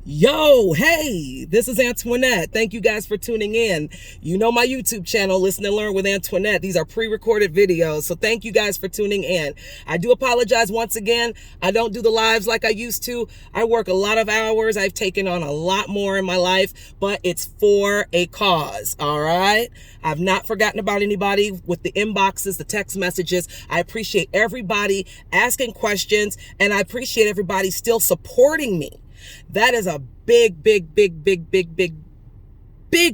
Yo, hey, this is Antoinette. Thank you guys for tuning in. You know my YouTube channel, Listen and Learn with Antoinette. These are pre-recorded videos, so thank you guys for tuning in. I do apologize once again. I don't do the lives like I used to. I work a lot of hours. I've taken on a lot more in my life, but it's for a cause, all right? I've not forgotten about anybody with the inboxes, the text messages. I appreciate everybody asking questions, and I appreciate everybody still supporting me. That is a big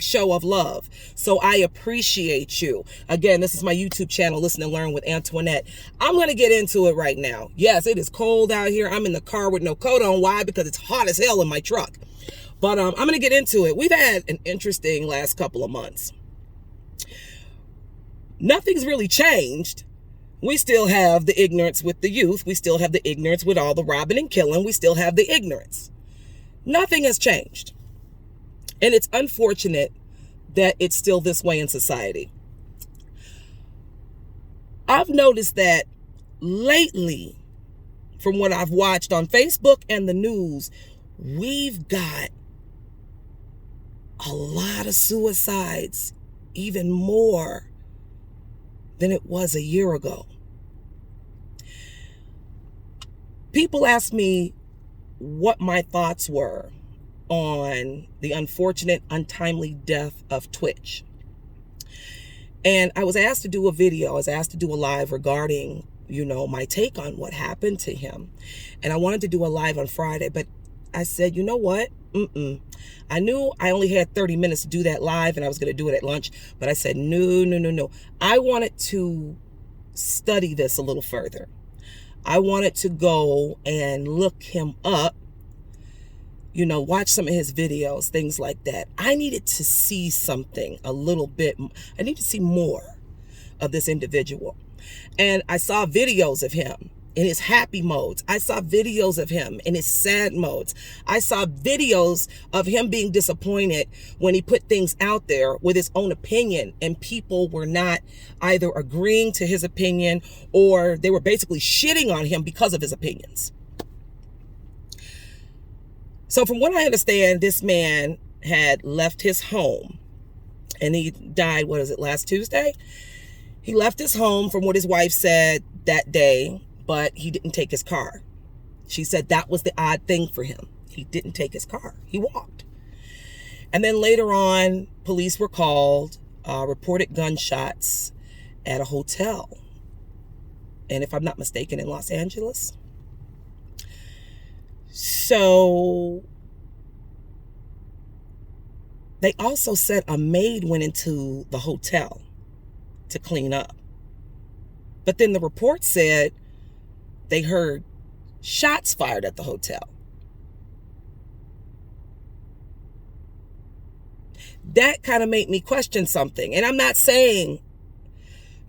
show of love. So I appreciate you. Again, this is my YouTube channel, Listen and Learn with Antoinette. I'm going to get into it right now. Yes, it is cold out here. I'm in the car with no coat on. Why? Because it's hot as hell in my truck. But I'm going to get into it. We've had an interesting last couple of months. Nothing's really changed. We still have the ignorance with the youth. We still have the ignorance with all the robbing and killing. We still have the ignorance. Nothing has changed. And it's unfortunate that it's still this way in society. I've noticed that lately, from what I've watched on Facebook and the news, we've got a lot of suicides, even more than it was a year ago. People ask me what my thoughts were on the unfortunate, untimely death of Twich. And I was asked to do a video. I was asked to do a live regarding, my take on what happened to him. And I wanted to do a live on Friday, but I said, you know what? I knew I only had 30 minutes to do that live and I was going to do it at lunch, but I said, no. I wanted to study this a little further. I wanted to go and look him up, watch some of his videos, things like that. I needed to see something a little bit. I need to see more of this individual. And I saw videos of him in his happy modes. I saw videos of him in his sad modes. I saw videos of him being disappointed when he put things out there with his own opinion and people were not either agreeing to his opinion or they were basically shitting on him because of his opinions. So from what I understand, this man had left his home and he died, last Tuesday? He left his home from what his wife said that day, but he didn't take his car. She said that was the odd thing for him. He didn't take his car. He walked. And then later on, police were called, reported gunshots at a hotel. And if I'm not mistaken, in Los Angeles. So they also said a maid went into the hotel to clean up. But then the report said they heard shots fired at the hotel. That kind of made me question something. And I'm not saying,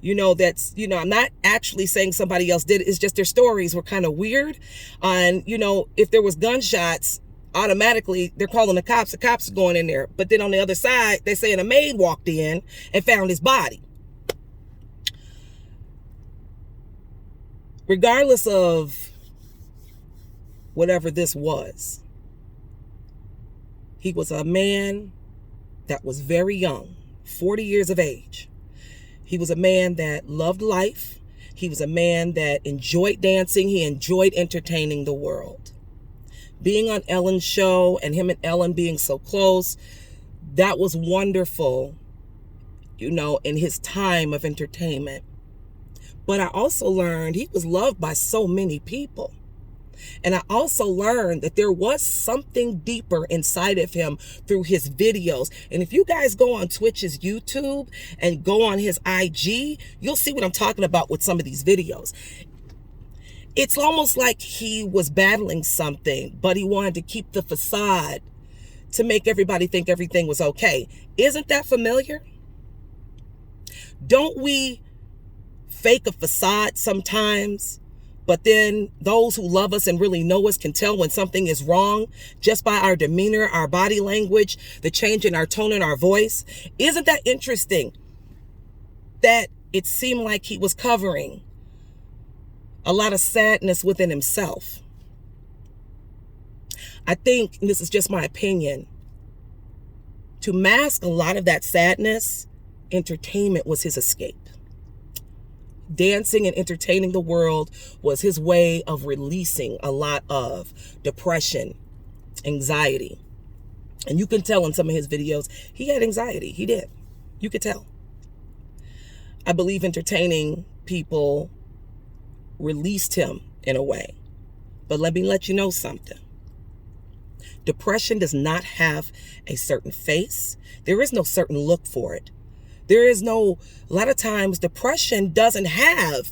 I'm not actually saying somebody else did it. It's just their stories were kind of weird. And, if there was gunshots, automatically they're calling the cops. The cops are going in there. But then on the other side, they're saying a maid walked in and found his body. Regardless of whatever this was, he was a man that was very young, 40 years of age. He was a man that loved life. He was a man that enjoyed dancing. He enjoyed entertaining the world. Being on Ellen's show and him and Ellen being so close, that was wonderful, in his time of entertainment. But I also learned he was loved by so many people. And I also learned that there was something deeper inside of him through his videos. And if you guys go on Twitch's YouTube and go on his IG, you'll see what I'm talking about with some of these videos. It's almost like he was battling something, but he wanted to keep the facade to make everybody think everything was okay. Isn't that familiar? Don't we fake a facade sometimes, but then those who love us and really know us can tell when something is wrong just by our demeanor, our body language, the change in our tone and our voice? Isn't that interesting that it seemed like he was covering a lot of sadness within himself? I think, and this is just my opinion, to mask a lot of that sadness, entertainment was his escape. Dancing and entertaining the world was his way of releasing a lot of depression, anxiety. And you can tell in some of his videos, he had anxiety. He did. You could tell. I believe entertaining people released him in a way. But let me let you know something. Depression does not have a certain face. There is no certain look for it. There is no, a lot of times depression doesn't have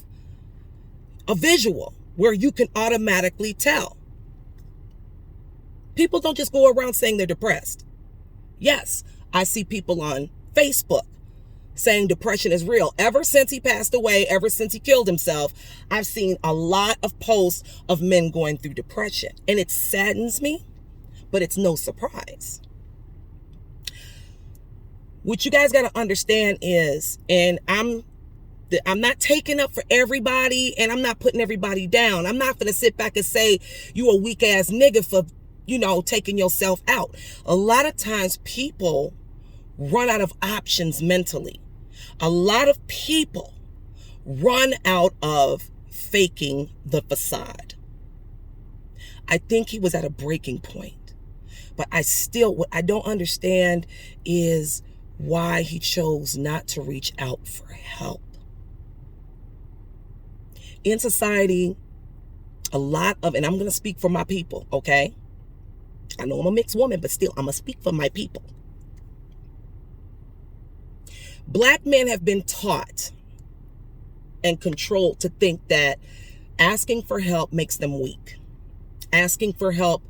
a visual where you can automatically tell. People don't just go around saying they're depressed. Yes, I see people on Facebook saying depression is real. Ever since he passed away, ever since he killed himself, I've seen a lot of posts of men going through depression. And it saddens me, but it's no surprise. What you guys got to understand is, and I'm not taking up for everybody, and I'm not putting everybody down. I'm not going to sit back and say you a weak ass nigga for, taking yourself out. A lot of times people run out of options mentally. A lot of people run out of faking the facade. I think he was at a breaking point, but what I don't understand is why he chose not to reach out for help. In society, and I'm going to speak for my people, okay? I know I'm a mixed woman, but still, I'm going to speak for my people. Black men have been taught and controlled to think that asking for help makes them weak. Asking for help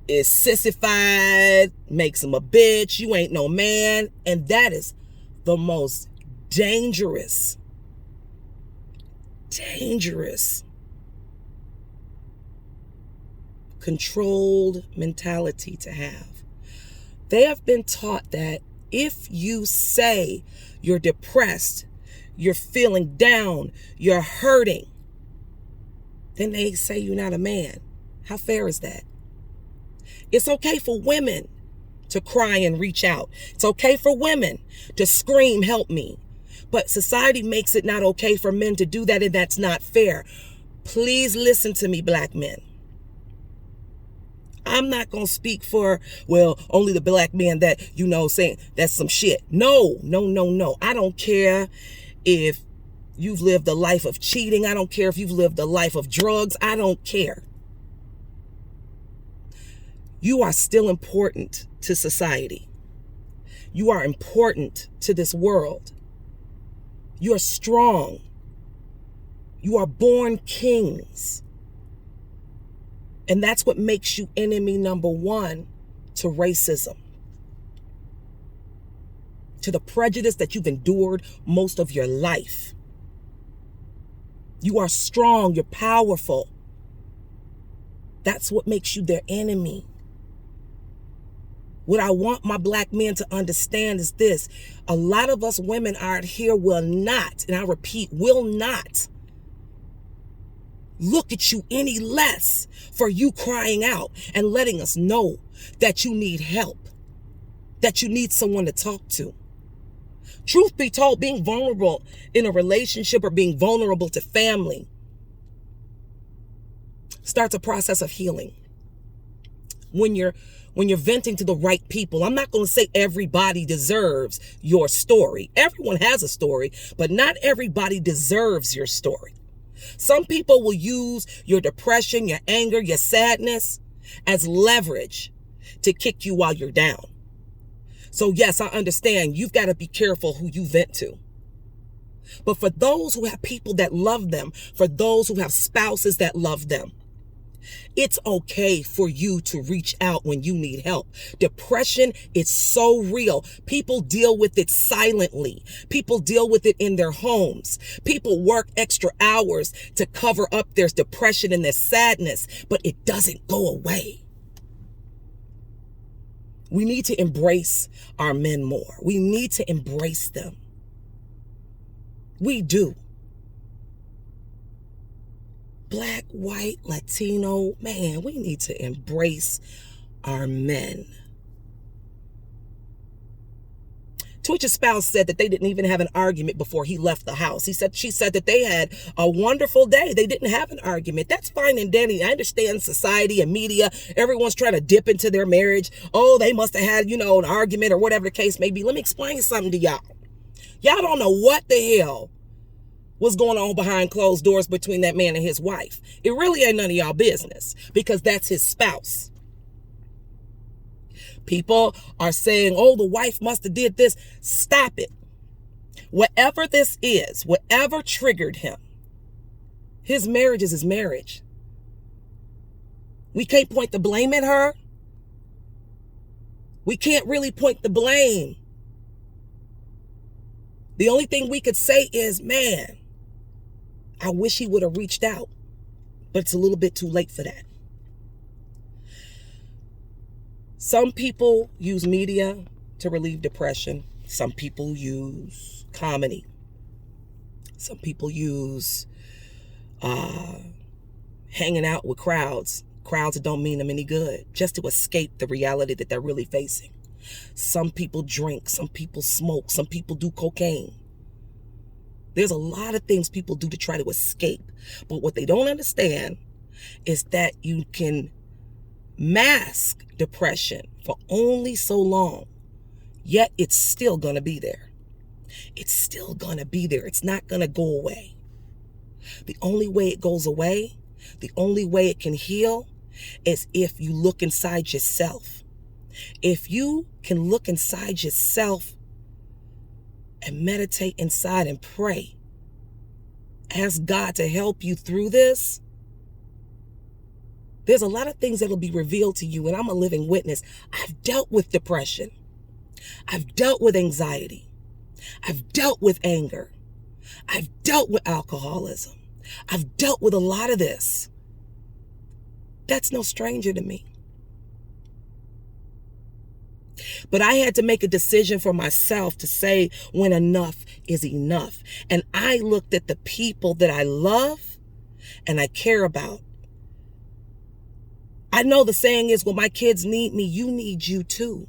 is sissified, makes him a bitch, you ain't no man. And that is the most dangerous controlled mentality to have. They have been taught that if you say you're depressed, you're feeling down, you're hurting, then they say you're not a man. How fair is that? It's okay for women to cry and reach out. It's okay for women to scream, help me. But society makes it not okay for men to do that, and that's not fair. Please listen to me, black men. I'm not going to speak for, only the black men that, saying that's some shit. No. I don't care if you've lived a life of cheating. I don't care if you've lived a life of drugs. I don't care. You are still important to society. You are important to this world. You are strong. You are born kings. And that's what makes you enemy number one to racism, to the prejudice that you've endured most of your life. You are strong. You're powerful. That's what makes you their enemy. What I want my black men to understand is this. A lot of us women out here will not, and I repeat, will not look at you any less for you crying out and letting us know that you need help, that you need someone to talk to. Truth be told, being vulnerable in a relationship or being vulnerable to family starts a process of healing. When you're venting to the right people, I'm not going to say everybody deserves your story. Everyone has a story, but not everybody deserves your story. Some people will use your depression, your anger, your sadness as leverage to kick you while you're down. So yes, I understand you've got to be careful who you vent to. But for those who have people that love them, for those who have spouses that love them, it's okay for you to reach out when you need help. Depression is so real. People deal with it silently. People deal with it in their homes. People work extra hours to cover up their depression and their sadness, but it doesn't go away. We need to embrace our men more. We need to embrace them. We do. Black, white, Latino, man, we need to embrace our men. Twitch's spouse said that they didn't even have an argument before he left the house. She said that they had a wonderful day. They didn't have an argument. That's fine and dandy. I understand society and media. Everyone's trying to dip into their marriage. Oh, they must have had, an argument or whatever the case may be. Let me explain something to y'all. Y'all don't know what the hell was going on behind closed doors between that man and his wife. It really ain't none of y'all business because that's his spouse. People are saying, oh, the wife must have did this. Stop it. Whatever this is, whatever triggered him, his marriage is his marriage. We can't point the blame at her. We can't really point the blame. The only thing we could say is, man, I wish he would have reached out, but it's a little bit too late for that. Some people use media to relieve depression. Some people use comedy. Some people use hanging out with crowds that don't mean them any good, just to escape the reality that they're really facing. Some people drink, some people smoke, some people do cocaine. There's a lot of things people do to try to escape. But what they don't understand is that you can mask depression for only so long, yet it's still going to be there. It's still going to be there. It's not going to go away. The only way it goes away, the only way it can heal is if you look inside yourself. If you can look inside yourself and meditate inside and pray, ask God to help you through this, there's a lot of things that'll be revealed to you, and I'm a living witness. I've dealt with depression. I've dealt with anxiety. I've dealt with anger. I've dealt with alcoholism. I've dealt with a lot of this. That's no stranger to me. But I had to make a decision for myself to say when enough is enough. And I looked at the people that I love and I care about. I know the saying is, well, my kids need me, you need you too.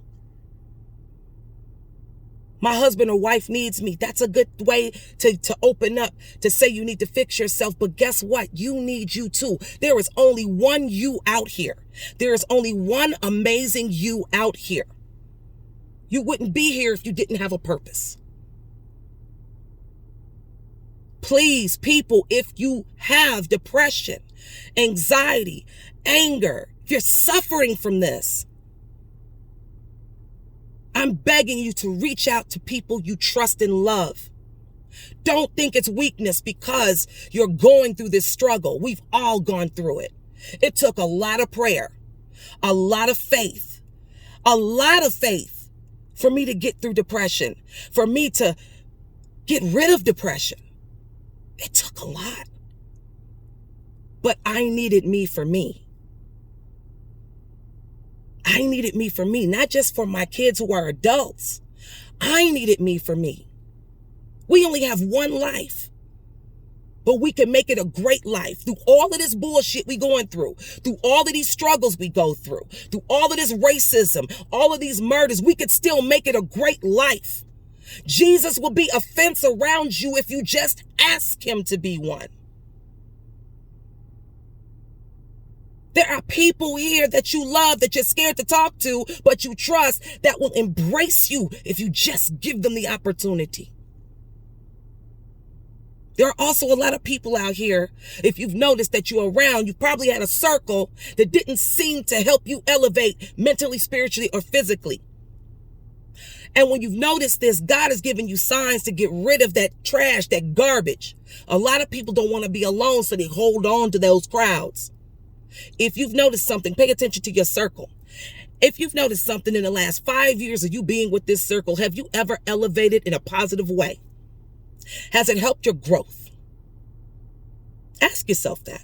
My husband or wife needs me. That's a good way to open up, to say you need to fix yourself. But guess what? You need you too. There is only one you out here. There is only one amazing you out here. You wouldn't be here if you didn't have a purpose. Please, people, if you have depression, anxiety, anger, if you're suffering from this, I'm begging you to reach out to people you trust and love. Don't think it's weakness because you're going through this struggle. We've all gone through it. It took a lot of prayer, a lot of faith for me to get through depression, for me to get rid of depression. It took a lot. But I needed me for me. I needed me for me, not just for my kids who are adults. I needed me for me. We only have one life, but we can make it a great life through all of this bullshit we going through all of these struggles we go through all of this racism, all of these murders. We could still make it a great life. Jesus will be a fence around you if you just ask him to be one. There are people here that you love, that you're scared to talk to, but you trust, that will embrace you if you just give them the opportunity. There are also a lot of people out here, if you've noticed that you're around, you probably had a circle that didn't seem to help you elevate mentally, spiritually, or physically. And when you've noticed this, God has given you signs to get rid of that trash, that garbage. A lot of people don't want to be alone, so they hold on to those crowds. If you've noticed something, pay attention to your circle. If you've noticed something in the last 5 years of you being with this circle, have you ever elevated in a positive way? Has it helped your growth? Ask yourself that.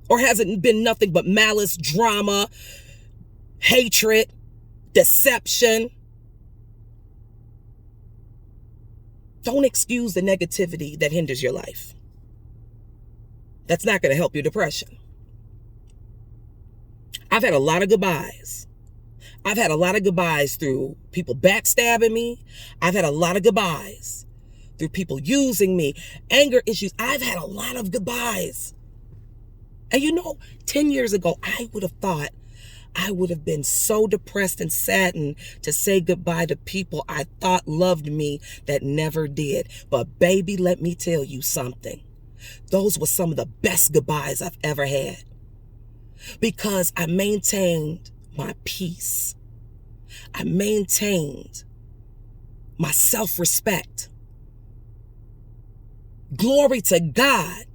Or has it been nothing but malice, drama, hatred, deception? Don't excuse the negativity that hinders your life. That's not going to help your depression. I've had a lot of goodbyes. I've had a lot of goodbyes through people backstabbing me. I've had a lot of goodbyes through people using me, anger issues. I've had a lot of goodbyes. And 10 years ago, I would have thought I would have been so depressed and saddened to say goodbye to people I thought loved me that never did. But baby, let me tell you something. Those were some of the best goodbyes I've ever had, because I maintained my peace. I maintained my self-respect. Glory to God.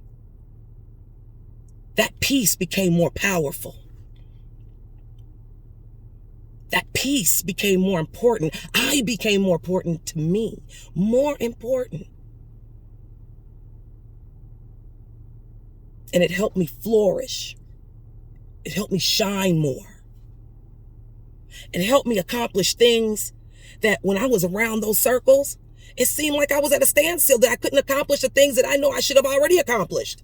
That peace became more powerful. That peace became more important. I became more important to me. More important. And it helped me flourish. It helped me shine more. It helped me accomplish things that when I was around those circles, it seemed like I was at a standstill, that I couldn't accomplish the things that I know I should have already accomplished.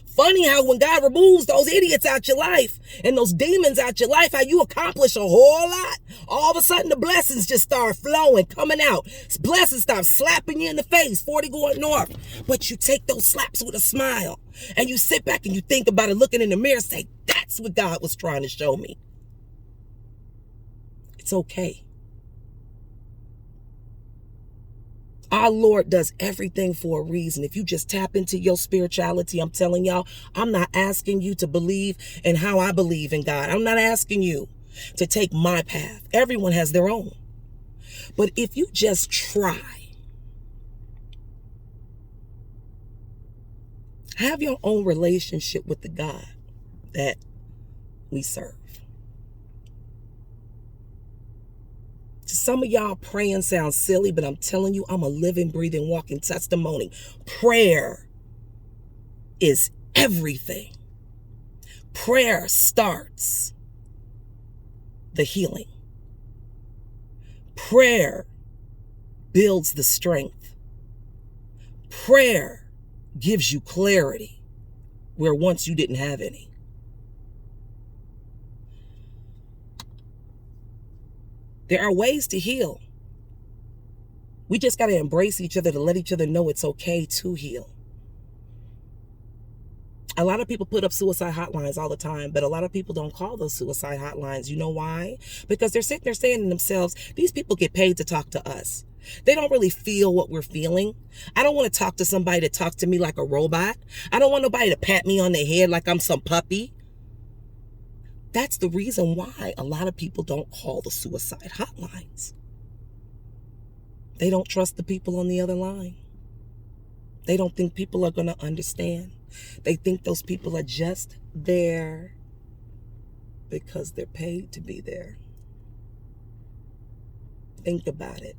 Funny how when God removes those idiots out your life and those demons out your life, how you accomplish a whole lot. All of a sudden the blessings just start flowing, coming out. Blessings start slapping you in the face, 40 going north. But you take those slaps with a smile and you sit back and you think about it, looking in the mirror and say, that's what God was trying to show me. It's okay. Our Lord does everything for a reason. If you just tap into your spirituality, I'm telling y'all, I'm not asking you to believe in how I believe in God. I'm not asking you to take my path. Everyone has their own. But if you just try, have your own relationship with the God that we serve. To some of y'all, praying sounds silly, but I'm telling you, I'm a living, breathing, walking testimony. Prayer is everything. Prayer starts the healing. Prayer builds the strength. Prayer gives you clarity where once you didn't have any. There are ways to heal. We just got to embrace each other to let each other know it's okay to heal. A lot of people put up suicide hotlines all the time, but a lot of people don't call those suicide hotlines. You know why? Because they're sitting there saying to themselves, these people get paid to talk to us. They don't really feel what we're feeling. I don't want to talk to somebody to talk to me like a robot. I don't want nobody to pat me on the head like I'm some puppy. That's the reason why a lot of people don't call the suicide hotlines. They don't trust the people on the other line. They don't think people are going to understand. They think those people are just there because they're paid to be there. Think about it.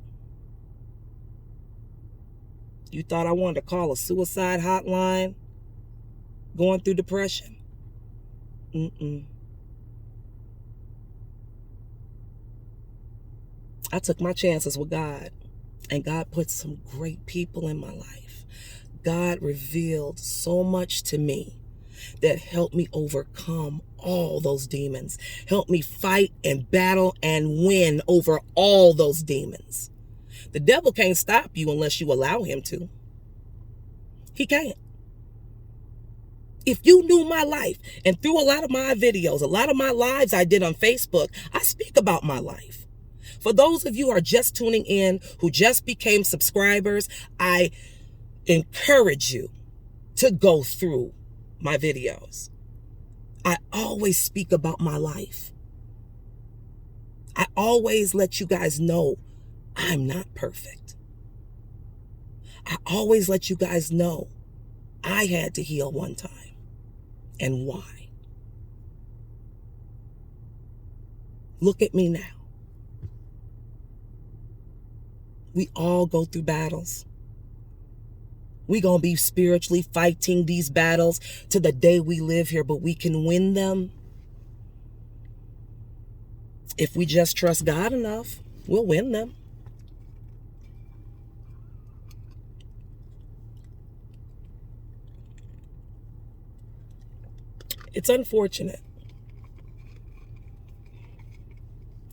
You thought I wanted to call a suicide hotline going through depression? I took my chances with God, and God put some great people in my life. God revealed so much to me that helped me overcome all those demons, helped me fight and battle and win over all those demons. The devil can't stop you unless you allow him to. He can't. If you knew my life, and through a lot of my videos, a lot of my lives I did on Facebook, I speak about my life. For those of you who are just tuning in, who just became subscribers, I encourage you to go through my videos. I always speak about my life. I always let you guys know I'm not perfect. I always let you guys know I had to heal one time and why. Look at me now. We all go through battles. We gonna be spiritually fighting these battles to the day we live here, but we can win them. If we just trust God enough, we'll win them. It's unfortunate.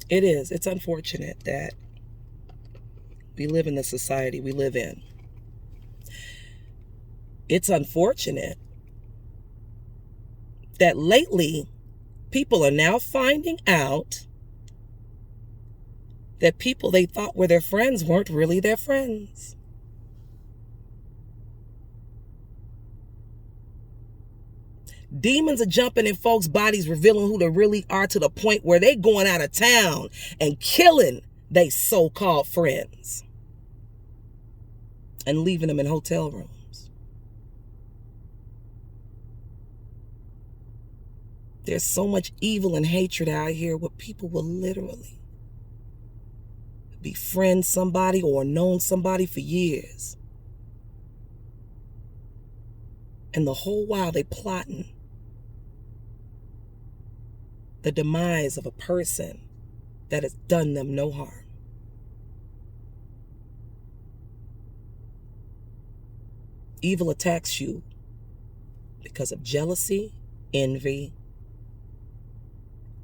It is. It's unfortunate that we live in the society we live in. It's unfortunate that lately people are now finding out that people they thought were their friends weren't really their friends. Demons are jumping in folks' bodies, revealing who they really are, to the point where they going out of town and killing they so-called friends and leaving them in hotel rooms. There's so much evil and hatred out here where people will literally befriend somebody or known somebody for years, and the whole while they plotting the demise of a person that has done them no harm. Evil attacks you because of jealousy, envy,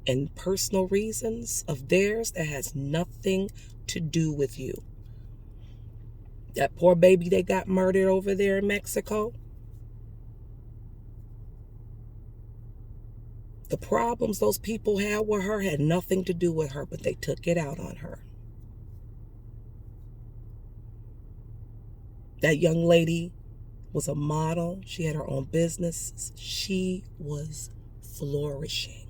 and personal reasons of theirs that has nothing to do with you. That poor baby they got murdered over there in Mexico, the problems those people had with her had nothing to do with her, but they took it out on her. That young lady was a model. She had her own business. She was flourishing.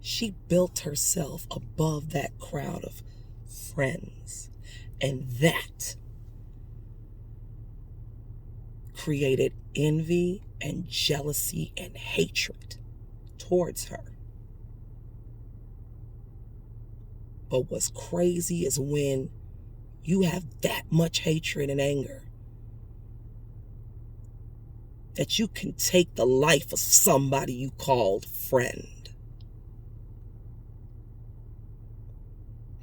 She built herself above that crowd of friends, and that created envy and jealousy and hatred towards her. But what's crazy is when you have that much hatred and anger that you can take the life of somebody you called friend.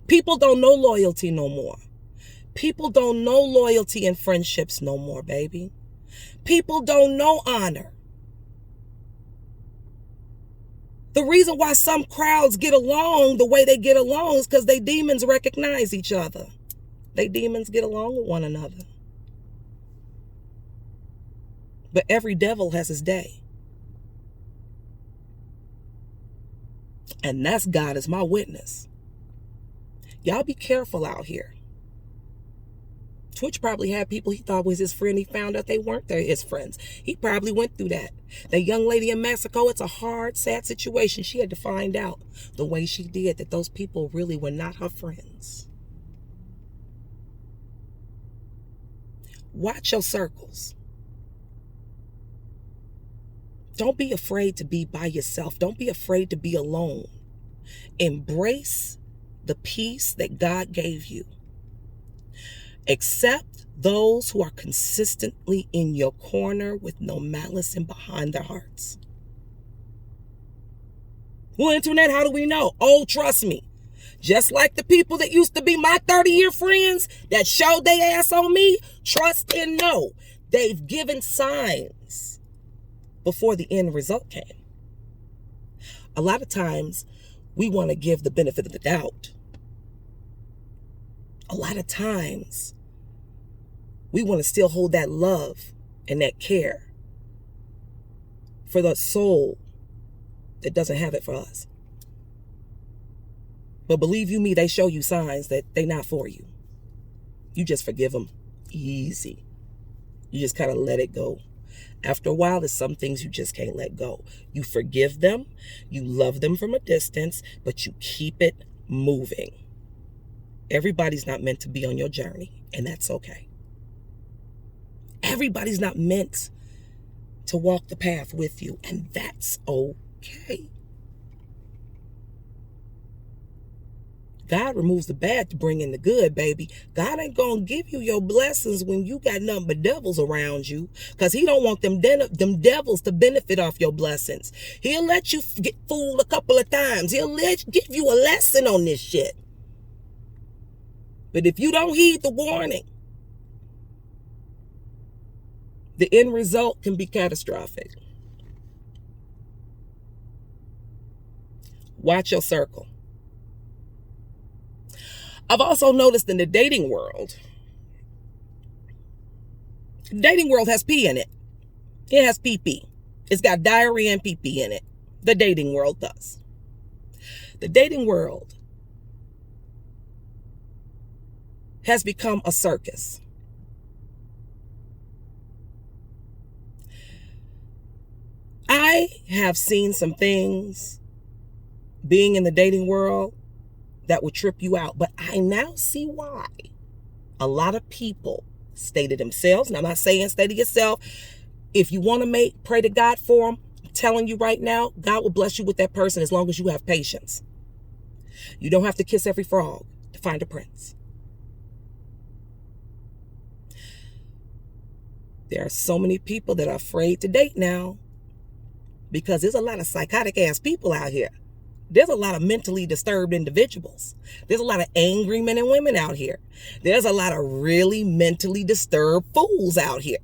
People don't know loyalty no more. People don't know loyalty in friendships no more, baby. People don't know honor. The reason why some crowds get along the way they get along is because they demons recognize each other. They demons get along with one another. But every devil has his day. And that's God as my witness. Y'all be careful out here. Twich probably had people he thought was his friend. He found out they weren't his friends. He probably went through that. That young lady in Mexico, it's a hard, sad situation. She had to find out the way she did that those people really were not her friends. Watch your circles. Don't be afraid to be by yourself. Don't be afraid to be alone. Embrace the peace that God gave you. Accept those who are consistently in your corner with no malice and behind their hearts. Well, internet, how do we know? Oh, trust me. Just like the people that used to be my 30-year friends that showed their ass on me, trust and know they've given signs before the end result came. A lot of times we want to give the benefit of the doubt. A lot of times we want to still hold that love and that care for the soul that doesn't have it for us. But believe you me, they show you signs that they're not for you. You just forgive them easy. You just kind of let it go. After a while, there's some things you just can't let go. You forgive them, you love them from a distance, but you keep it moving. Everybody's not meant to be on your journey, and that's okay. Everybody's not meant to walk the path with you, and that's okay. God removes the bad to bring in the good, baby. God ain't gonna give you your blessings when you got nothing but devils around you, because he don't want them devils to benefit off your blessings. He'll let you get fooled a couple of times. He'll give you a lesson on this shit. But if you don't heed the warning, the end result can be catastrophic. Watch your circle. I've also noticed in the dating world has pee in it. It has pee-pee. It's got diarrhea and pee-pee in it. The dating world does. The dating world has become a circus. I have seen some things being in the dating world that would trip you out, but I now see why a lot of people stay to themselves. And I'm not saying stay to yourself. If you want to pray to God for them, I'm telling you right now, God will bless you with that person as long as you have patience. You don't have to kiss every frog to find a prince. There are so many people that are afraid to date now because there's a lot of psychotic ass people out here. There's a lot of mentally disturbed individuals. There's a lot of angry men and women out here. There's a lot of really mentally disturbed fools out here.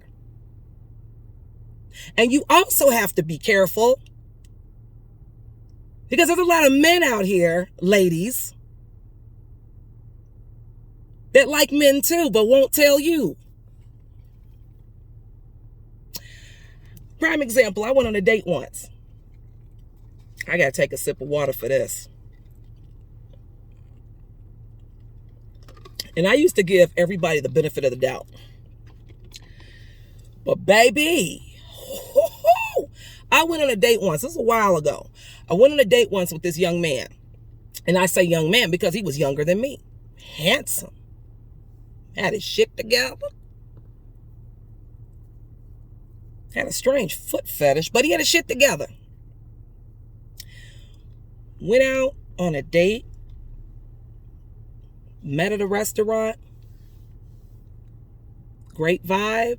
And you also have to be careful because there's a lot of men out here, ladies, that like men too, but won't tell you. Prime example, I went on a date once. I got to take a sip of water for this. And I used to give everybody the benefit of the doubt. But baby, I went on a date once. This was a while ago. I went on a date once with this young man. And I say young man because he was younger than me. Handsome. Had his shit together. Had a strange foot fetish, but he had his shit together. Went out on a date. Met at a restaurant. Great vibe.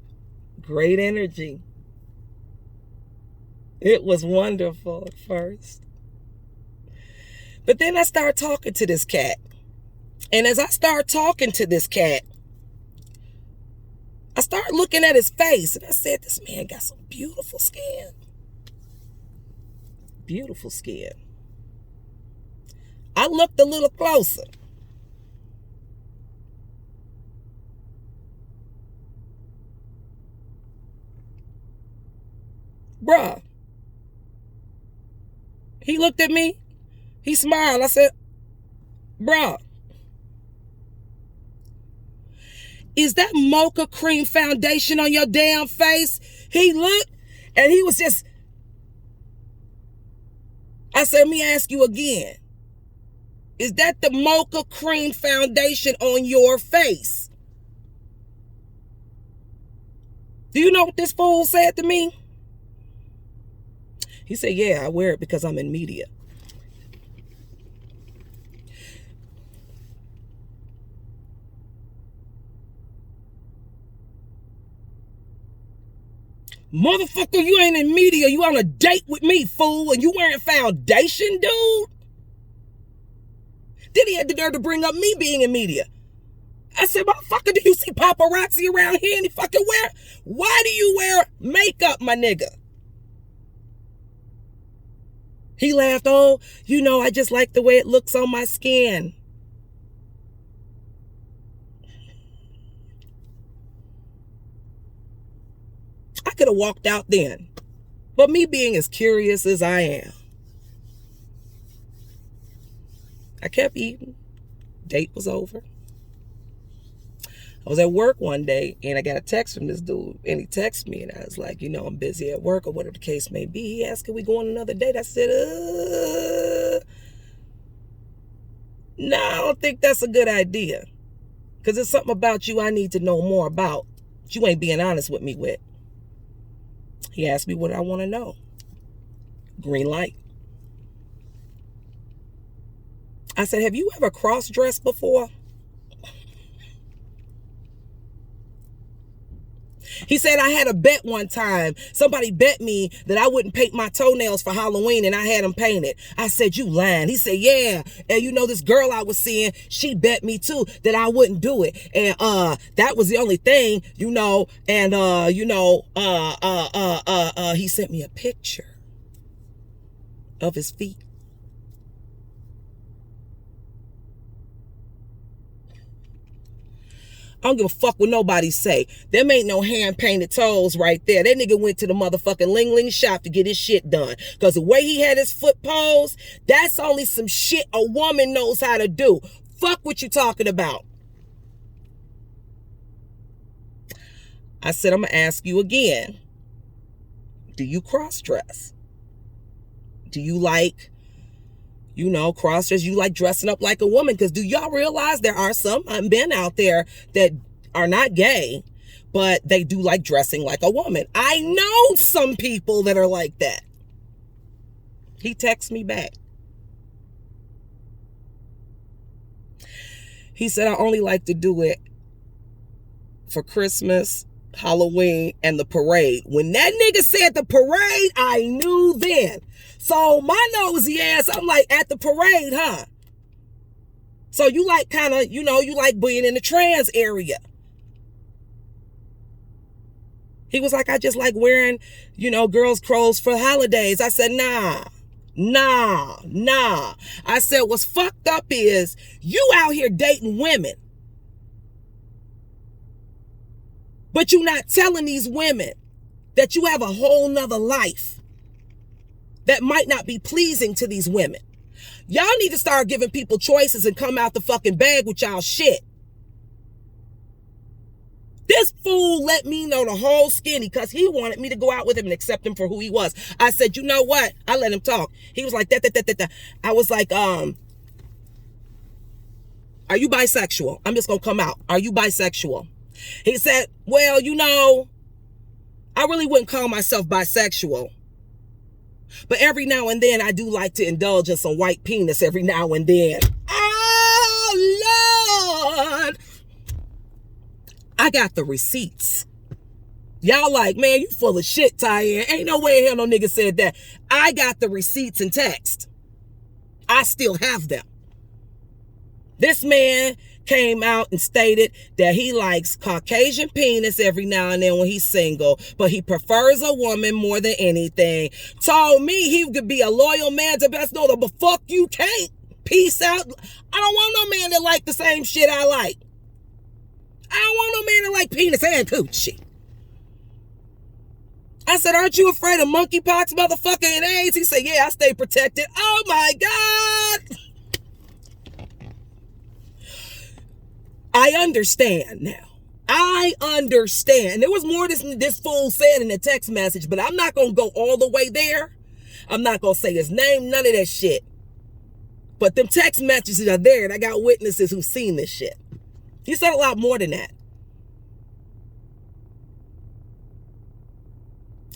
Great energy. It was wonderful at first. But then I started talking to this cat. And as I started talking to this cat, I started looking at his face. And I said, this man got some beautiful skin. Beautiful skin. I looked a little closer. Bruh. He looked at me. He smiled. I said, bruh, is that mocha cream foundation on your damn face? He looked and he was just, I said, let me ask you again. Is that the mocha cream foundation on your face? Do you know what this fool said to me? He said, yeah, I wear it because I'm in media. Motherfucker, you ain't in media. You on a date with me, fool, and you wearing foundation, dude? Then he had the nerve to bring up me being in media. I said, motherfucker, do you see paparazzi around here any fucking where? Why do you wear makeup, my nigga? He laughed, oh, you know, I just like the way it looks on my skin. I could have walked out then. But me being as curious as I am, I kept eating. Date was over. I was at work one day and I got a text from this dude and he texted me and I was like, you know, I'm busy at work or whatever the case may be. He asked, can we go on another date? I said, no, I don't think that's a good idea. Because there's something about you I need to know more about that you ain't being honest with me with. He asked me what I want to know. Green light. I said, have you ever cross-dressed before? He said, I had a bet one time. Somebody bet me that I wouldn't paint my toenails for Halloween and I had them painted. I said, you lying. He said, yeah. And you know, this girl I was seeing, she bet me too that I wouldn't do it. And that was the only thing, you know, and he sent me a picture of his feet. I don't give a fuck what nobody say. Them ain't no hand-painted toes right there. That nigga went to the motherfucking Ling Ling shop to get his shit done. Because the way he had his foot posed, that's only some shit a woman knows how to do. Fuck what you talking about. I said, I'm going to ask you again. Do you cross-dress? Do you like, cross-dress? You like dressing up like a woman? Because do y'all realize there are some men out there that are not gay, but they do like dressing like a woman? I know some people that are like that. He texts me back. He said, I only like to do it for Christmas, Halloween, and the parade. When that nigga said the parade, I knew then. So my nosy ass, I'm like, at the parade, huh? So you like kind of, you like being in the trans area. He was like, I just like wearing, girls' clothes for holidays. I said, nah. I said, what's fucked up is you out here dating women. But you're not telling these women that you have a whole nother life that might not be pleasing to these women. Y'all need to start giving people choices and come out the fucking bag with y'all shit. This fool let me know the whole skinny because he wanted me to go out with him and accept him for who he was. I said, you know what? I let him talk. He was like, that. I was like, are you bisexual? I'm just going to come out. Are you bisexual? He said, well, I really wouldn't call myself bisexual. But every now and then, I do like to indulge in some white penis every now and then. Oh, Lord. I got the receipts. Y'all like, man, you full of shit, Tyann. Ain't no way in hell no nigga said that. I got the receipts and text. I still have them. This man came out and stated that he likes Caucasian penis every now and then when he's single, but he prefers a woman more than anything. Told me he could be a loyal man to best know, but fuck you can't. Peace out. I don't want no man that like the same shit I like. I don't want no man that like penis and coochie. I said, aren't you afraid of monkeypox, motherfucker, and AIDS? He said, yeah, I stay protected. Oh my God. I understand now. I understand. There was more this fool said in the text message, but I'm not going to go all the way there. I'm not going to say his name, none of that shit. But them text messages are there, and I got witnesses who've seen this shit. He said a lot more than that.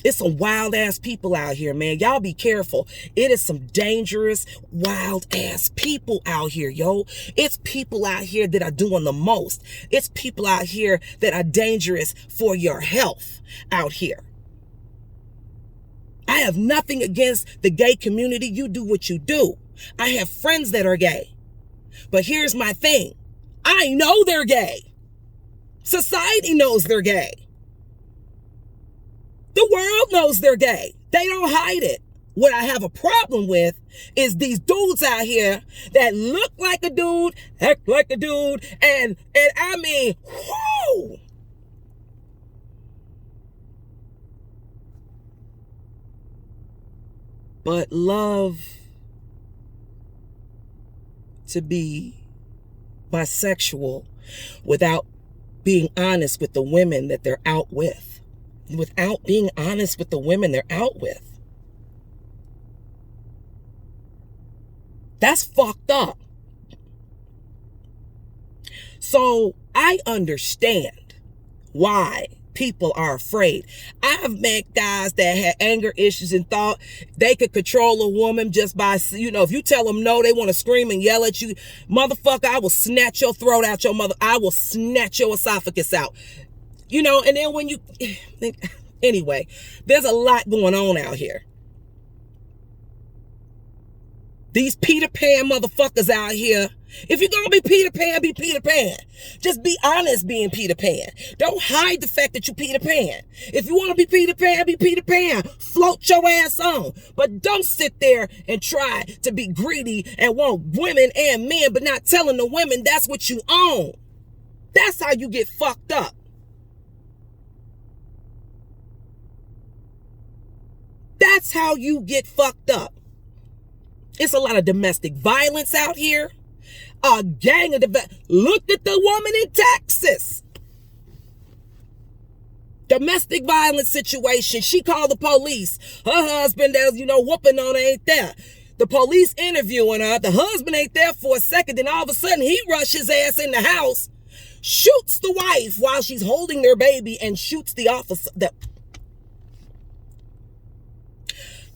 It's some wild ass people out here, man. Y'all be careful. It is some dangerous, wild ass people out here, yo. It's people out here that are doing the most. It's people out here that are dangerous for your health out here. I have nothing against the gay community. You do what you do. I have friends that are gay. But here's my thing. I know they're gay. Society knows they're gay. The world knows they're gay. They don't hide it. What I have a problem with is these dudes out here that look like a dude, act like a dude, and I mean, whoo! But love to be bisexual without being honest with the women that they're out with. Without being honest with the women they're out with. That's fucked up. So I understand why people are afraid. I've met guys that had anger issues and thought they could control a woman just by, if you tell them no, they want to scream and yell at you. Motherfucker, I will snatch your throat out your mother. I will snatch your esophagus out. And then when you, anyway, there's a lot going on out here. These Peter Pan motherfuckers out here. If you're going to be Peter Pan, be Peter Pan. Just be honest being Peter Pan. Don't hide the fact that you're Peter Pan. If you want to be Peter Pan, be Peter Pan. Float your ass on. But don't sit there and try to be greedy and want women and men, but not telling the women that's what you own. That's how you get fucked up. That's how you get fucked up. It's a lot of domestic violence out here. A gang of look at the woman in Texas. Domestic violence situation. She called the police. Her husband that's, whooping on her ain't there. The police interviewing her. The husband ain't there for a second. Then all of a sudden he rushes ass in the house, shoots the wife while she's holding their baby, and shoots the officer.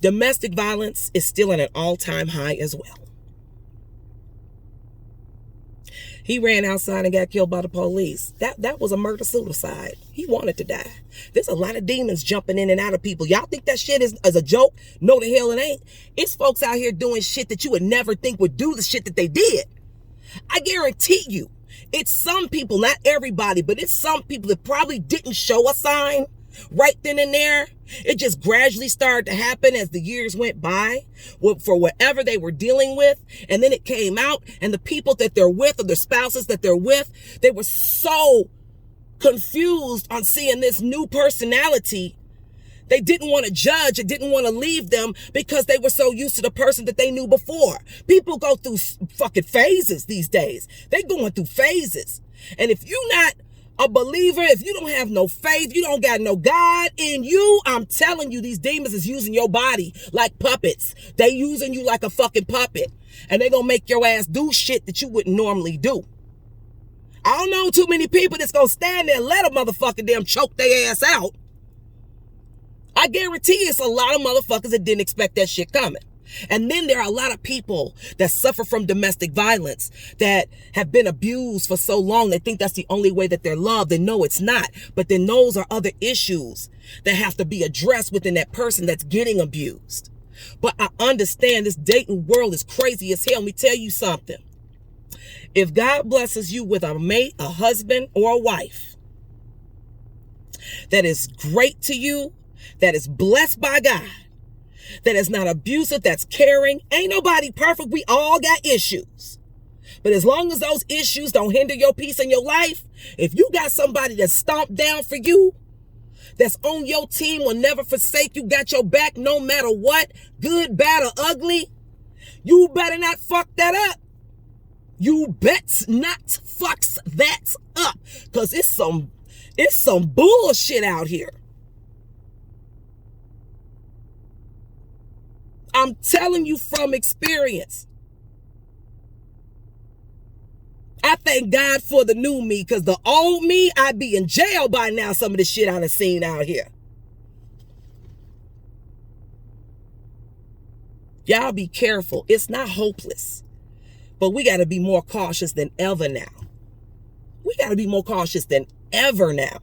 Domestic violence is still at an all-time high as well. He ran outside and got killed by the police. That was a murder-suicide. He wanted to die. There's a lot of demons jumping in and out of people. Y'all think that shit is a joke? No, the hell it ain't. It's folks out here doing shit that you would never think would do the shit that they did. I guarantee you, it's some people, not everybody, but it's some people that probably didn't show a sign right then and there. It just gradually started to happen as the years went by for whatever they were dealing with. And then it came out, and the people that they're with, or their spouses that they're with, they were so confused on seeing this new personality. They didn't want to judge. It didn't want to leave them because they were so used to the person that they knew before. People go through fucking phases these days. They going through phases. And if you're not a believer, if you don't have no faith, you don't got no God in you, I'm telling you, these demons is using your body like puppets. They using you like a fucking puppet. And they gonna make your ass do shit that you wouldn't normally do. I don't know too many people that's gonna stand there and let a motherfucker damn choke their ass out. I guarantee it's a lot of motherfuckers that didn't expect that shit coming. And then there are a lot of people that suffer from domestic violence that have been abused for so long. They think that's the only way that they're loved. And no, it's not. But then those are other issues that have to be addressed within that person that's getting abused. But I understand this dating world is crazy as hell. Let me tell you something. If God blesses you with a mate, a husband, or a wife that is great to you, that is blessed by God, that is not abusive, that's caring. Ain't nobody perfect. We all got issues. But as long as those issues don't hinder your peace in your life, if you got somebody that's stomped down for you, that's on your team, will never forsake you, got your back no matter what, good, bad, or ugly, you better not fuck that up. You bet not fucks that up. Because it's some bullshit out here. I'm telling you from experience. I thank God for the new me, because the old me, I'd be in jail by now, some of the shit I done seen out here. Y'all be careful. It's not hopeless. But we got to be more cautious than ever now. We got to be more cautious than ever now.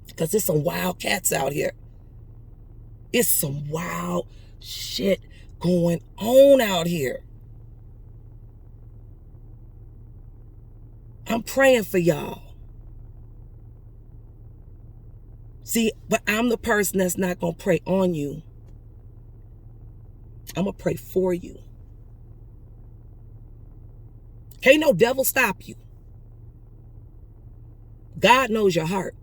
Because there's some wild cats out here. It's some wild shit going on out here. I'm praying for y'all. See, but I'm the person that's not going to pray on you. I'm going to pray for you. Can't no devil stop you. God knows your heart.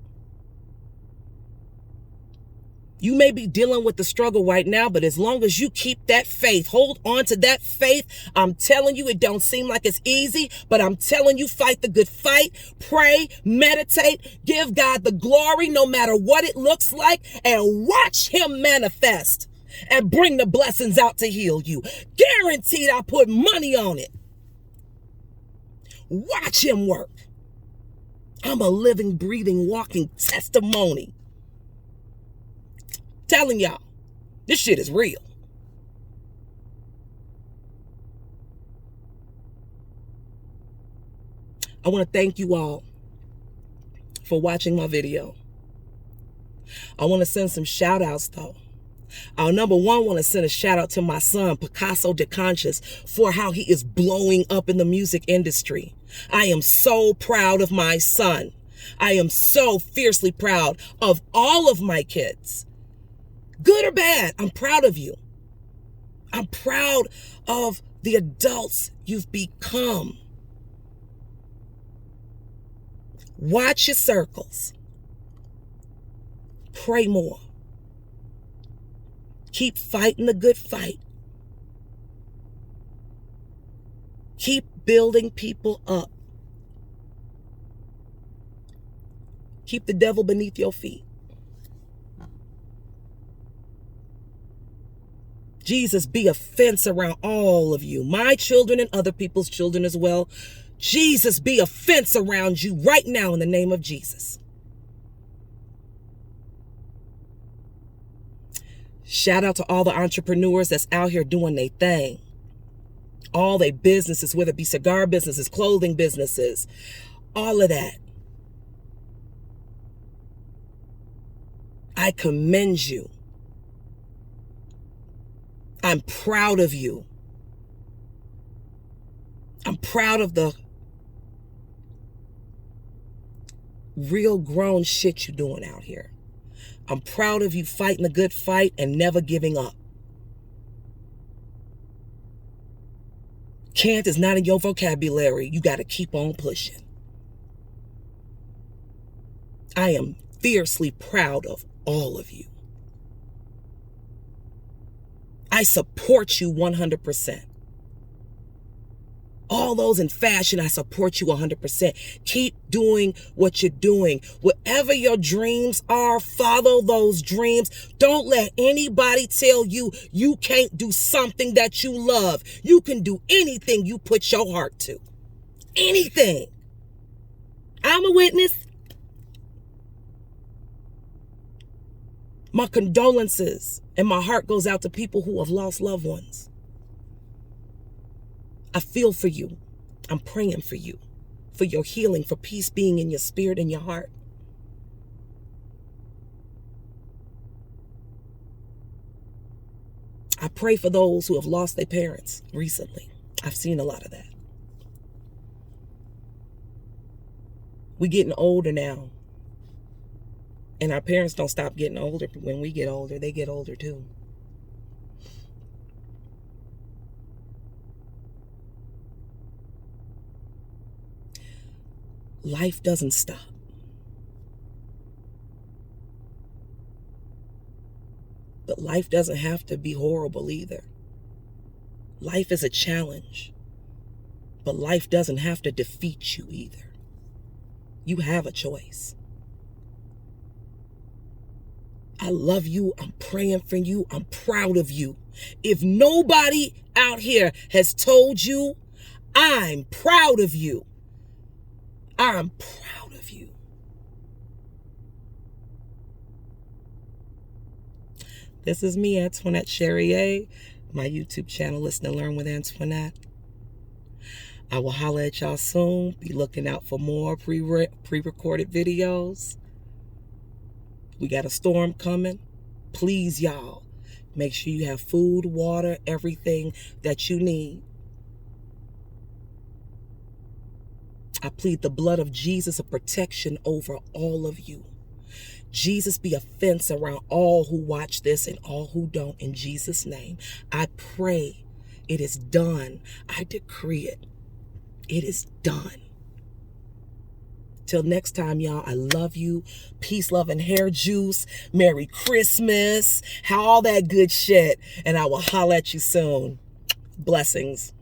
You may be dealing with the struggle right now, but as long as you keep that faith, hold on to that faith, I'm telling you, it don't seem like it's easy, but I'm telling you, fight the good fight, pray, meditate, give God the glory no matter what it looks like, and watch him manifest and bring the blessings out to heal you. Guaranteed, I put money on it. Watch him work. I'm a living, breathing, walking testimony. Telling y'all, this shit is real. I want to thank you all for watching my video. I want to send some shout outs though. I number one want to send a shout out to my son, Picasso de Conscious, for how he is blowing up in the music industry. I am so proud of my son. I am so fiercely proud of all of my kids. Good or bad, I'm proud of you. I'm proud of the adults you've become. Watch your circles. Pray more. Keep fighting the good fight. Keep building people up. Keep the devil beneath your feet. Jesus, be a fence around all of you, my children and other people's children as well. Jesus, be a fence around you right now in the name of Jesus. Shout out to all the entrepreneurs that's out here doing their thing. All their businesses, whether it be cigar businesses, clothing businesses, all of that. I commend you. I'm proud of you. I'm proud of the real grown shit you're doing out here. I'm proud of you fighting the good fight and never giving up. Can't is not in your vocabulary. You got to keep on pushing. I am fiercely proud of all of you. I support you 100%. All those in fashion, I support you 100%. Keep doing what you're doing. Whatever your dreams are, follow those dreams. Don't let anybody tell you you can't do something that you love. You can do anything you put your heart to. Anything. I'm a witness. My condolences and my heart goes out to people who have lost loved ones. I feel for you. I'm praying for you, for your healing, for peace being in your spirit and your heart. I pray for those who have lost their parents recently. I've seen a lot of that. We're getting older now. And our parents don't stop getting older. When we get older, they get older too. Life doesn't stop. But life doesn't have to be horrible either. Life is a challenge. But life doesn't have to defeat you either. You have a choice. I love you. I'm praying for you. I'm proud of you. If nobody out here has told you, I'm proud of you. I'm proud of you. This is me, Antoinette Cherrier, my YouTube channel, Listen and Learn with Antoinette. I will holler at y'all soon. Be looking out for more pre-recorded videos. We got a storm coming. Please, y'all, make sure you have food, water, everything that you need. I plead the blood of Jesus of protection over all of you. Jesus be a fence around all who watch this and all who don't. In Jesus' name, I pray it is done. I decree it. It is done. Till next time, y'all, I love you. Peace, love, and hair juice. Merry Christmas. All that good shit. And I will holler at you soon. Blessings.